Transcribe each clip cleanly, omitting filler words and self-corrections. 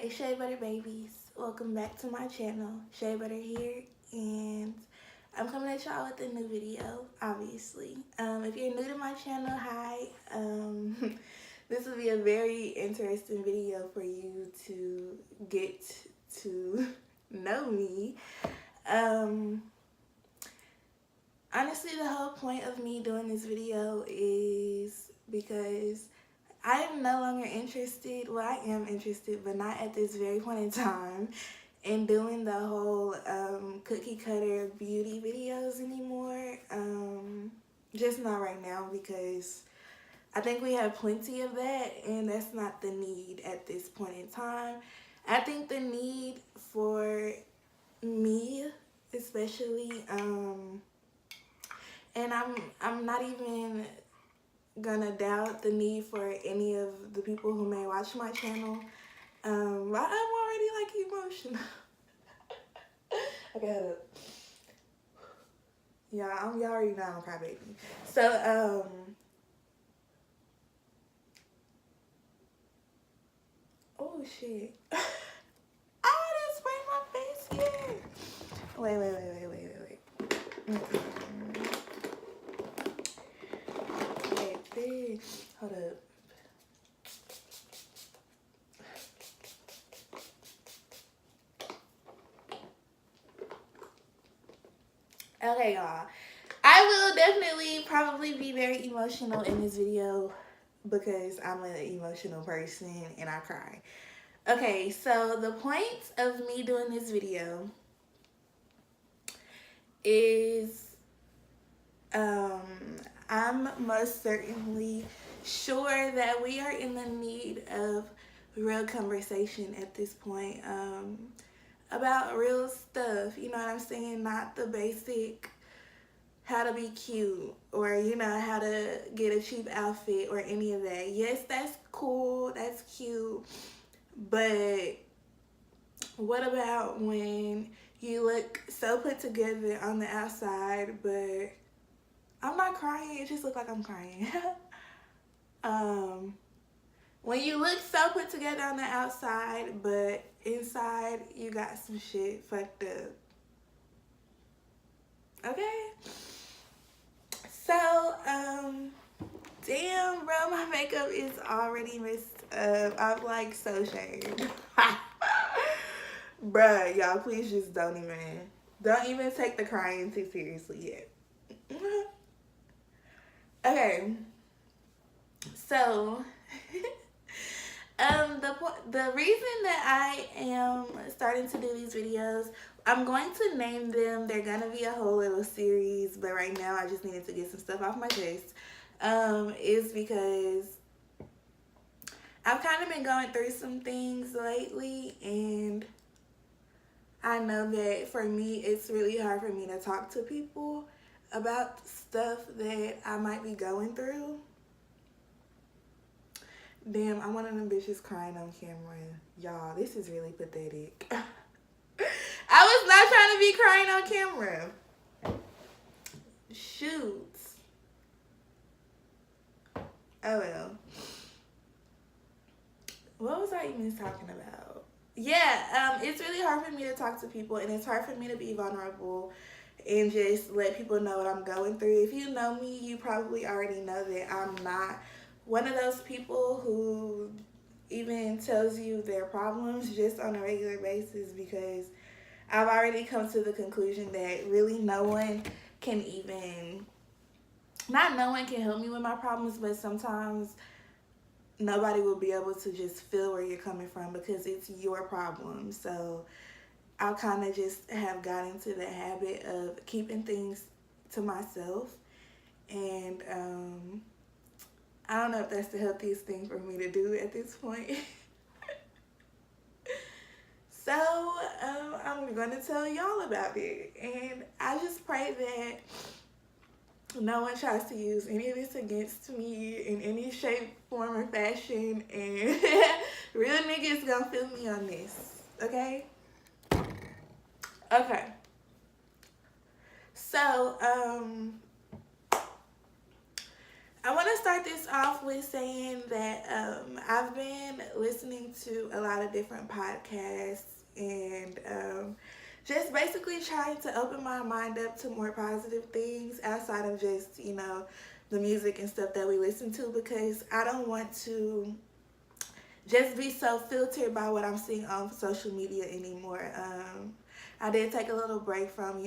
it's Shaybutter Babies. Welcome back to my channel. Shaybutter here, and I'm coming at y'all with a new video, obviously. If you're new to my channel, hi. This will be a very interesting video for you to get to know me. Honestly, the whole point of me doing this video is because I am no longer interested, well, I am interested, but not at this very point in time, in doing the whole cookie cutter beauty videos anymore. Just not right now, because I think we have plenty of that, and that's not the need at this point in time. I think the need for me, especially, and I'm not even gonna doubt the need for any of the people who may watch my channel. I'm already like emotional. Okay, hold up. Yeah, y'all already know I'm a crybaby. So, oh shit. I didn't spray my face yet. Wait. Okay, hold up. Okay, y'all. I will definitely probably be very emotional in this video because I'm an emotional person and I cry. Okay, so the point of me doing this video is I'm most certainly sure that we are in the need of real conversation at this point, about real stuff, you know what I'm saying? Not the basic how to be cute or, you know, how to get a cheap outfit or any of that. Yes, that's cool, that's cute, but what about when you look so put together on the outside, but I'm not crying, it just looks like I'm crying. When you look so put together on the outside, but inside you got some shit fucked up. Okay? So, damn, bro, my makeup is already messed up. I'm like so shamed. Bruh, y'all, please just don't even take the crying too seriously yet. Okay, so the reason that I am starting to do these videos, I'm going to name them. They're gonna be a whole little series, but right now I just needed to get some stuff off my chest. Is because I've kind of been going through some things lately, and I know that for me, it's really hard for me to talk to people about stuff that I might be going through. Damn, I'm one of them bitches crying on camera. Y'all, this is really pathetic. I was not trying to be crying on camera. Shoot. Oh well. What was I even talking about? Yeah, it's really hard for me to talk to people, and it's hard for me to be vulnerable and just let people know what I'm going through. If you know me, you probably already know that I'm not one of those people who even tells you their problems just on a regular basis, because I've already come to the conclusion that really no one can help me with my problems, but sometimes nobody will be able to just feel where you're coming from because it's your problem. So I'll kind of just have got into the habit of keeping things to myself, and I don't know if that's the healthiest thing for me to do at this point. So I'm going to tell y'all about it, and I just pray that no one tries to use any of this against me in any shape, form, or fashion, and real niggas gonna feel me on this, okay? Okay. So, I want to start this off with saying that I've been listening to a lot of different podcasts and just basically trying to open my mind up to more positive things outside of just, the music and stuff that we listen to, because I don't want to just be so filtered by what I'm seeing on social media anymore. I did take a little break from,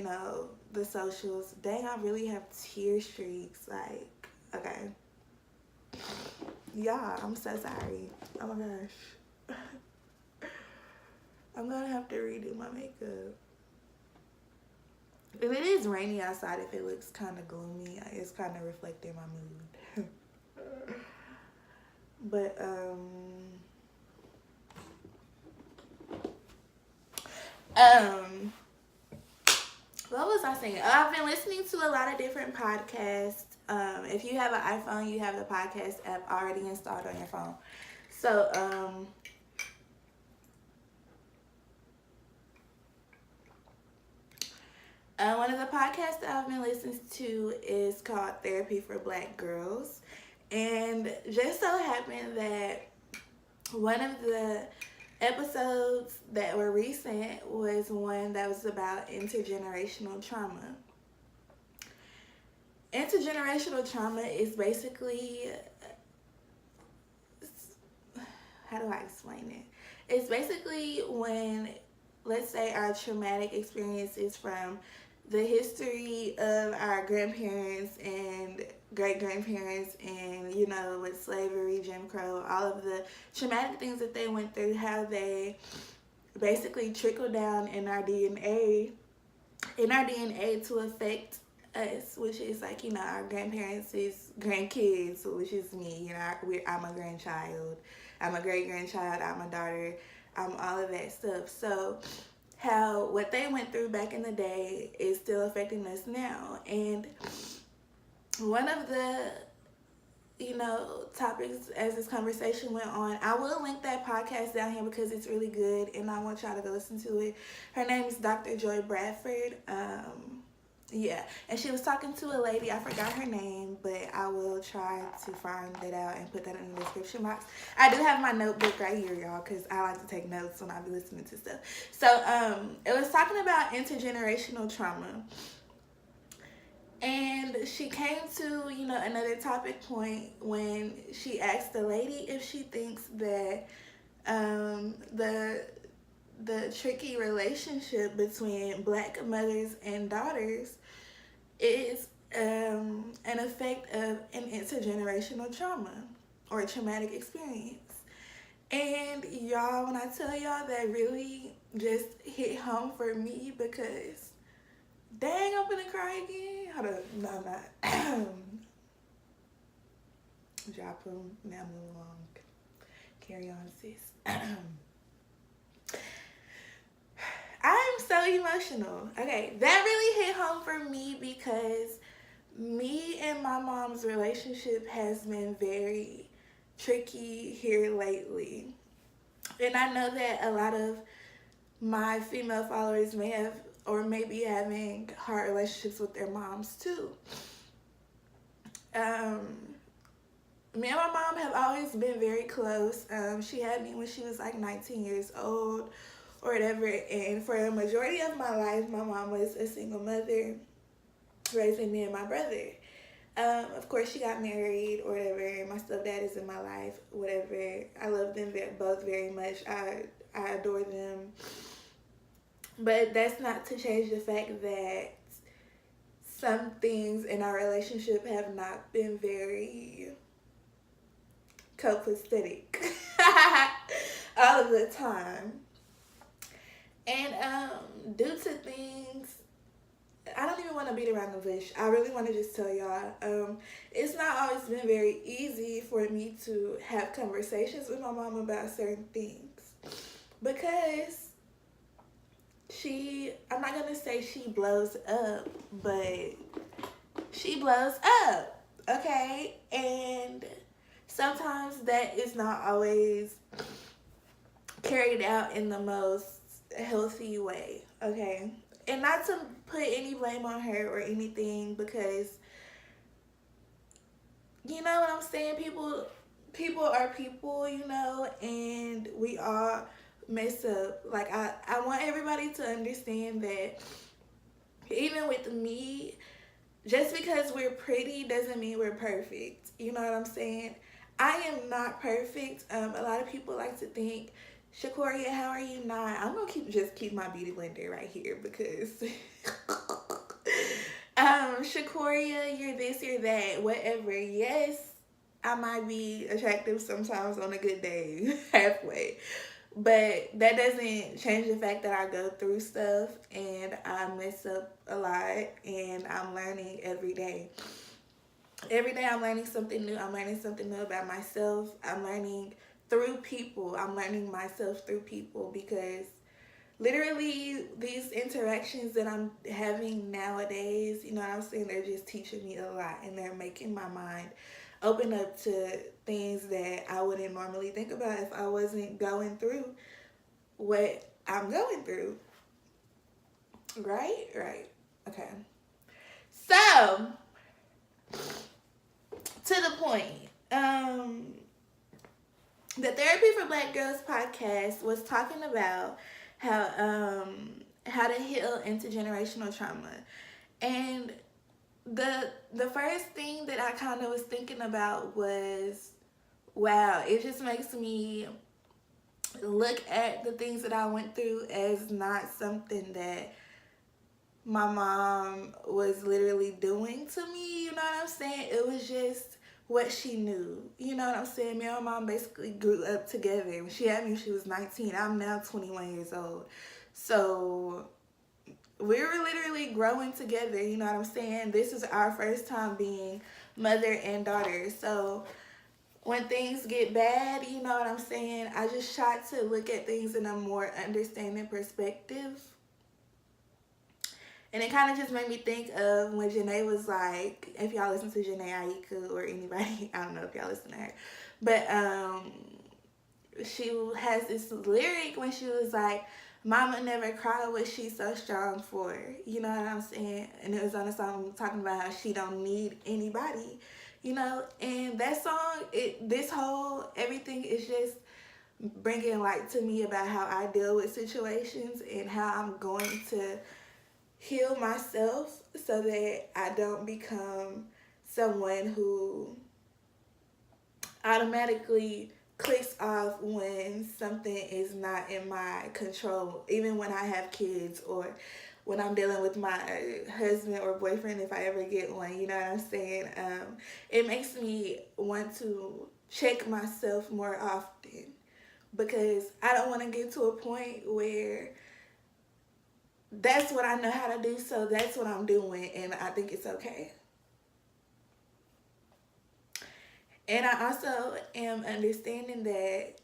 the socials. Dang, I really have tear streaks. Like, okay. Yeah, I'm so sorry. Oh my gosh. I'm gonna have to redo my makeup. If it is rainy outside, if it looks kind of gloomy, it's kind of reflecting my mood. But, what was I saying? I've been listening to a lot of different podcasts. If you have an iPhone, you have the podcast app already installed on your phone. So, one of the podcasts that I've been listening to is called Therapy for Black Girls. And just so happened that one of the episodes that were recent was one that was about intergenerational trauma. Intergenerational trauma is basically, how do I explain it? It's basically when, let's say, our traumatic experiences from the history of our grandparents and great-grandparents and, with slavery, Jim Crow, all of the traumatic things that they went through, how they basically trickle down in our DNA to affect us, which is like, our grandparents' grandkids, which is me. I'm a grandchild, I'm a great-grandchild, I'm a daughter, I'm all of that stuff. So how what they went through back in the day is still affecting us now. And one of the topics as this conversation went on, I will link that podcast down here because it's really good and I want y'all to go listen to it. Her name is Dr. Joy Bradford. Yeah, and she was talking to a lady, I forgot her name, but I will try to find it out and put that in the description box. I do have my notebook right here, y'all, because I like to take notes when I be listening to stuff. So it was talking about intergenerational trauma. And she came to, another topic point when she asked the lady if she thinks that the tricky relationship between black mothers and daughters is an effect of an intergenerational trauma or a traumatic experience. And y'all, when I tell y'all, that really just hit home for me because dang, I'm gonna cry again. Hold up. No, I'm not. Drop them. Now move along. Carry on, sis. I'm so emotional. Okay, that really hit home for me because me and my mom's relationship has been very tricky here lately. And I know that a lot of my female followers may have or maybe having hard relationships with their moms too. Me and my mom have always been very close. She had me when she was like 19 years old or whatever, and for the majority of my life, my mom was a single mother raising me and my brother. Of course, she got married or whatever. My stepdad is in my life, whatever. I love them both very much. I adore them. But that's not to change the fact that some things in our relationship have not been very copacetic all of the time. And due to things, I don't even want to beat around the bush. I really want to just tell y'all, it's not always been very easy for me to have conversations with my mom about certain things because I'm not going to say she blows up, but she blows up, okay? And sometimes that is not always carried out in the most healthy way, okay? And not to put any blame on her or anything, because you know what I'm saying? People are people, you know, and we all mess up. Like I want everybody to understand that even with me, just because we're pretty doesn't mean we're perfect. You know what I'm saying? I am not perfect. A lot of people like to think, Shakoria, how are you not? I'm gonna keep my beauty blender right here because Shakoria, you're this, you're that, whatever. Yes, I might be attractive sometimes on a good day, halfway. But that doesn't change the fact that I go through stuff and I mess up a lot and I'm learning every day. Every day I'm learning something new. I'm learning something new about myself. I'm learning through people. I'm learning myself through people because literally these interactions that I'm having nowadays, you know what I'm saying, they're just teaching me a lot and they're making my mind open up to things that I wouldn't normally think about if I wasn't going through what I'm going through. Right? Right. Okay. So, to the point. The Therapy for Black Girls podcast was talking about how to heal intergenerational trauma. And the first thing that I kind of was thinking about was, wow, it just makes me look at the things that I went through as not something that my mom was literally doing to me, you know what I'm saying? It was just what she knew. You know what I'm saying? Me and my mom basically grew up together. When she had me when she was 19, I'm now 21 years old. So we were literally growing together, you know what I'm saying? This is our first time being mother and daughter. So when things get bad, you know what I'm saying? I just try to look at things in a more understanding perspective. And it kind of just made me think of when Janae was like, if y'all listen to Janae Aika or anybody, I don't know if y'all listen to her, but she has this lyric when she was like, Mama never cried, what she's so strong for. You know what I'm saying? And it was on a song talking about how she don't need anybody, you know? And that song, everything is just bringing light to me about how I deal with situations and how I'm going to heal myself so that I don't become someone who automatically clicks off when something is not in my control, even when I have kids or when I'm dealing with my husband or boyfriend, if I ever get one, you know what I'm saying? It makes me want to check myself more often because I don't want to get to a point where that's what I know how to do, so that's what I'm doing, and I think it's okay. And I also am understanding that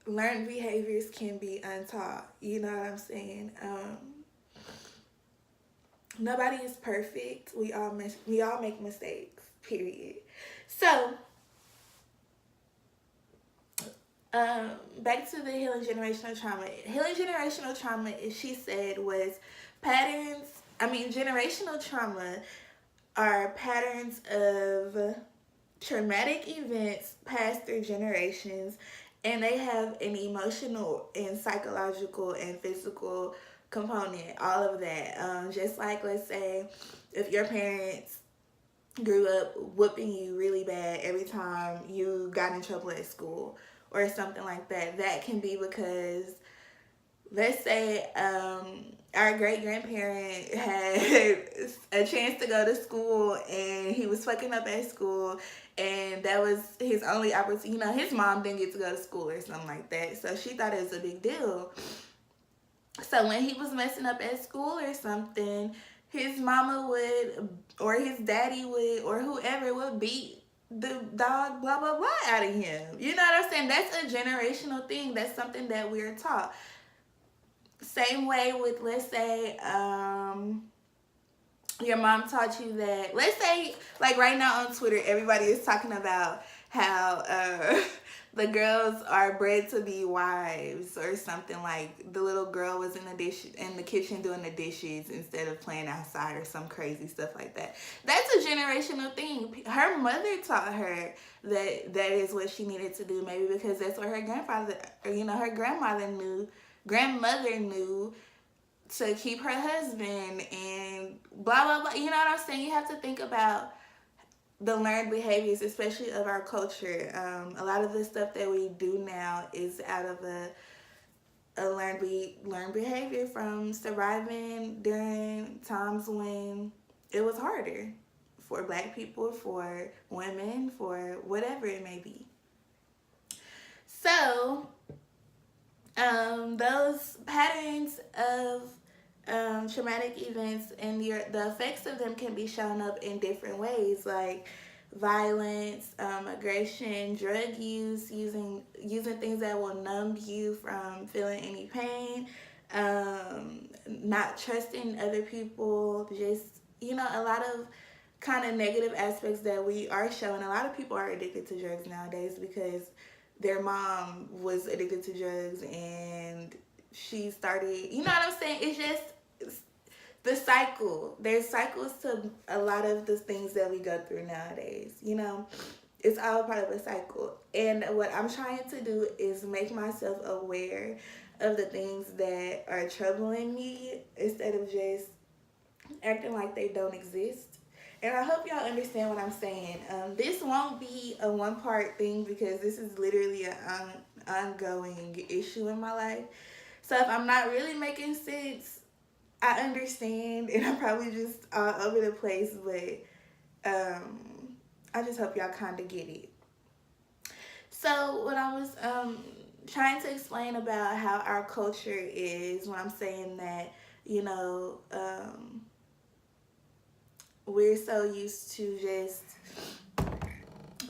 learned behaviors can be untaught. You know what I'm saying? Nobody is perfect. We all make mistakes. Period. So, back to the healing generational trauma. Healing generational trauma, she said, was patterns. Generational trauma are patterns of traumatic events passed through generations, and they have an emotional and psychological and physical component, all of that. Just like, let's say, if your parents grew up whooping you really bad every time you got in trouble at school or something like that, that can be because, let's say, our great grandparent had a chance to go to school and he was fucking up at school, and that was his only opportunity. You know, his mom didn't get to go to school or something like that, so she thought it was a big deal. So when he was messing up at school or something, his mama would, or his daddy would, or whoever would beat the dog blah blah blah out of him. You know what I'm saying? That's a generational thing. That's something that we're taught. Same way with, let's say, your mom taught you that, let's say, like right now on Twitter, everybody is talking about how the girls are bred to be wives or something, like the little girl was in the kitchen doing the dishes instead of playing outside or some crazy stuff like that. That's a generational thing. Her mother taught her that that is what she needed to do, maybe because that's what her grandfather, or her grandmother knew to keep her husband and blah blah blah. You know what I'm saying? You have to think about the learned behaviors, especially of our culture. A lot of the stuff that we do now is out of a learned behavior from surviving during times when it was harder for Black people, for women, for whatever it may be. So, those patterns of traumatic events and the effects of them can be shown up in different ways, like violence, aggression, drug use, using things that will numb you from feeling any pain, not trusting other people, just a lot of kind of negative aspects that we are showing. A lot of people are addicted to drugs nowadays because their mom was addicted to drugs and she started, you know what I'm saying? It's just the cycle. There's cycles to a lot of the things that we go through nowadays. It's all part of a cycle. And what I'm trying to do is make myself aware of the things that are troubling me instead of just acting like they don't exist. And I hope y'all understand what I'm saying. This won't be a one-part thing because this is literally an ongoing issue in my life. So if I'm not really making sense, I understand, and I'm probably just all over the place, but I just hope y'all kind of get it. So what I was trying to explain about how our culture is, when I'm saying that, we're so used to just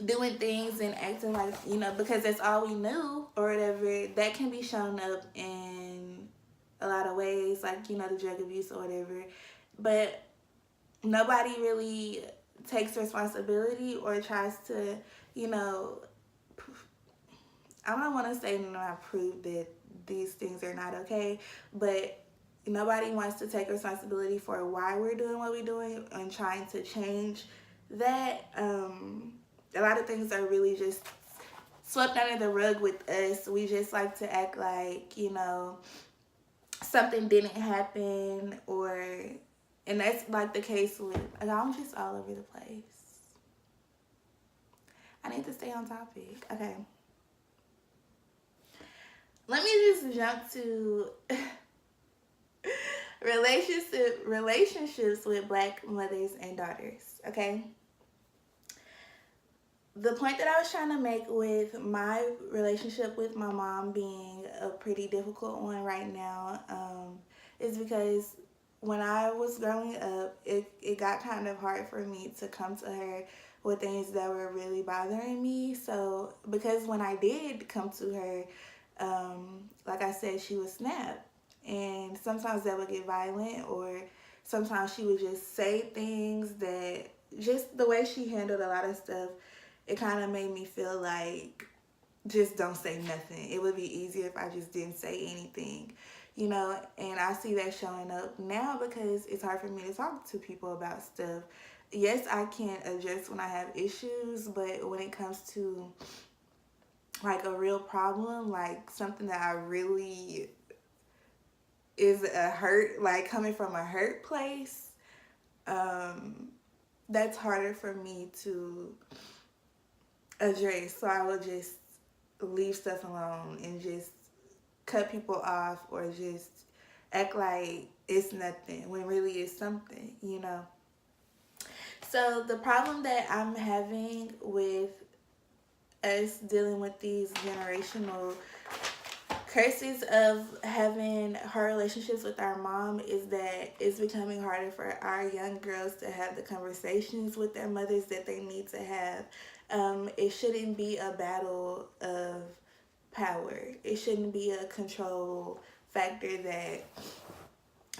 doing things and acting like, because that's all we knew or whatever, that can be shown up in a lot of ways, like, the drug abuse or whatever. But nobody really takes responsibility or tries to, I don't want to say, I prove that these things are not okay, but nobody wants to take responsibility for why we're doing what we're doing and trying to change that. A lot of things are really just swept under the rug with us. We just like to act like, something didn't happen, and that's like the case with, I'm just all over the place. I need to stay on topic. Okay. Let me just jump to relationships with Black mothers and daughters, okay? The point that I was trying to make with my relationship with my mom being a pretty difficult one right now is because when I was growing up, it got kind of hard for me to come to her with things that were really bothering me. So because when I did come to her, like I said, she would snap. And sometimes that would get violent, or sometimes she would just say things that, just the way she handled a lot of stuff, it kind of made me feel like, just don't say nothing. It would be easier if I just didn't say anything, and I see that showing up now because it's hard for me to talk to people about stuff. Yes, I can address when I have issues, but when it comes to like a real problem, like something that I really is a hurt, like coming from a hurt place, that's harder for me to address. So I will just leave stuff alone and just cut people off, or just act like it's nothing when really it's something, So the problem that I'm having with us dealing with these generational curses of having hard relationships with our mom is that it's becoming harder for our young girls to have the conversations with their mothers that they need to have. It shouldn't be a battle of power. It shouldn't be a control factor that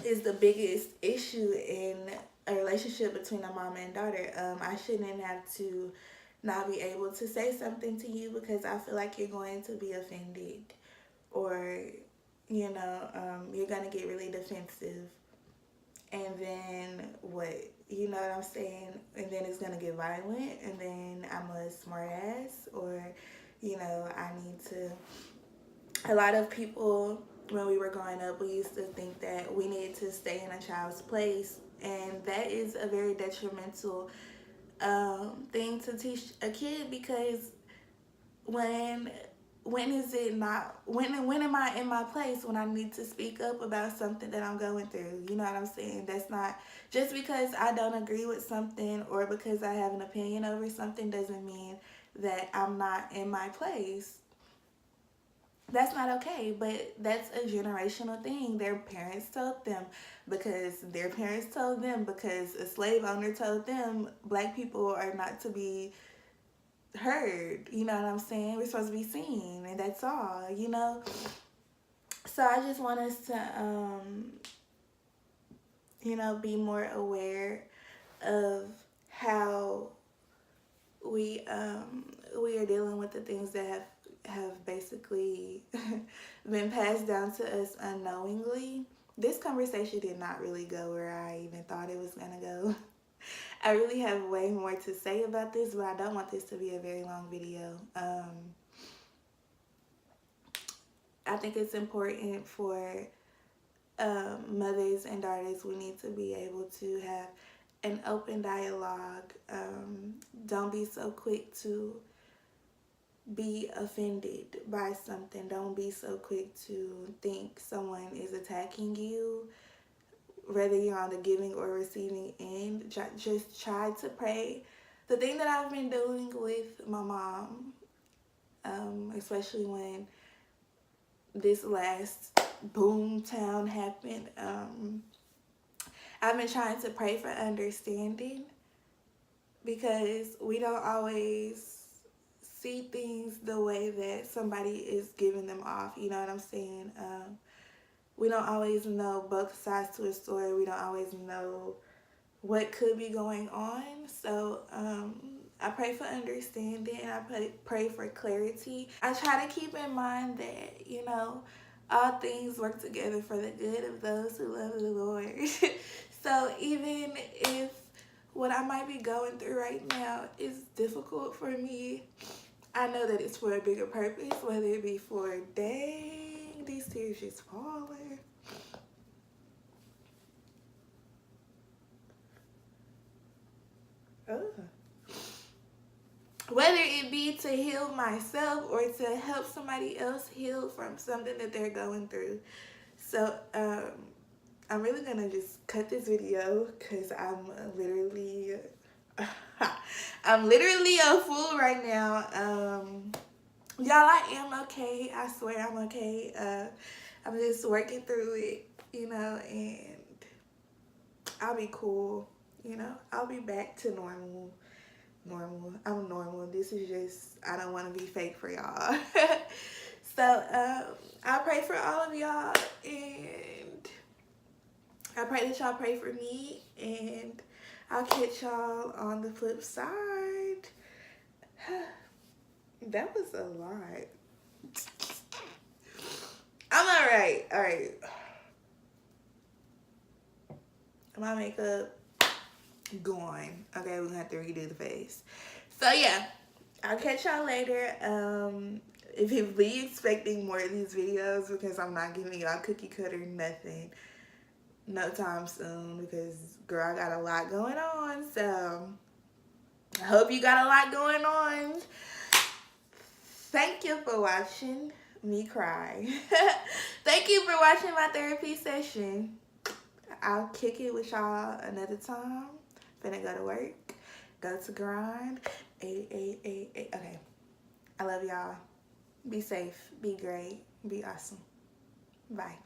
is the biggest issue in a relationship between a mom and daughter. I shouldn't have to not be able to say something to you because I feel like you're going to be offended, or you're gonna get really defensive, and then what? You know what I'm saying? And then it's gonna get violent, and then I'm a smart ass, or I need to. A lot of people, when we were growing up, we used to think that we needed to stay in a child's place, and that is a very detrimental thing to teach a kid, because when is it not, when am I in my place when I need to speak up about something that I'm going through? You know what I'm saying? That's not, just because I don't agree with something or because I have an opinion over something doesn't mean that I'm not in my place. That's not okay, but that's a generational thing. Their parents told them, because their parents told them, because a slave owner told them black people are not to be heard. You know what I'm saying? We're supposed to be seen, and that's all, So I just want us to, be more aware of how we are dealing with the things that have basically been passed down to us unknowingly. This conversation did not really go where I even thought it was gonna go. I really have way more to say about this, but I don't want this to be a very long video. I think it's important for mothers and daughters. We need to be able to have an open dialogue. Don't be so quick to be offended by something. Don't be so quick to think someone is attacking you, whether you're on the giving or receiving end. Just try to pray. The thing that I've been doing with my mom, especially when this last boom town happened, I've been trying to pray for understanding, because we don't always see things the way that somebody is giving them off. You know what I'm saying? We don't always know both sides to a story. We don't always know what could be going on. So I pray for understanding. I pray for clarity. I try to keep in mind that, all things work together for the good of those who love the Lord. So even if what I might be going through right now is difficult for me, I know that it's for a bigger purpose, whether it be for, dang, these tears just falling. Whether it be to heal myself or to help somebody else heal from something that they're going through. So I'm really gonna just cut this video because I'm literally a fool right now. Y'all, I am okay. I swear I'm okay. I'm just working through it, and I'll be cool. I'll be back to normal. I'm normal. This is just, I don't want to be fake for y'all. So I pray for all of y'all, and I pray that y'all pray for me, and I'll catch y'all on the flip side. That was a lot. I'm alright. My makeup gone. Okay, we're gonna have to redo the face. So yeah, I'll catch y'all later. If you be expecting more of these videos, because I'm not giving y'all cookie cutter nothing no time soon, because girl, I got a lot going on. So I hope you got a lot going on. Thank you for watching me cry. Thank you for watching my therapy session. I'll kick it with y'all another time. Finna go to work, go to grind. Okay. I love y'all. Be safe, be great, be awesome. Bye.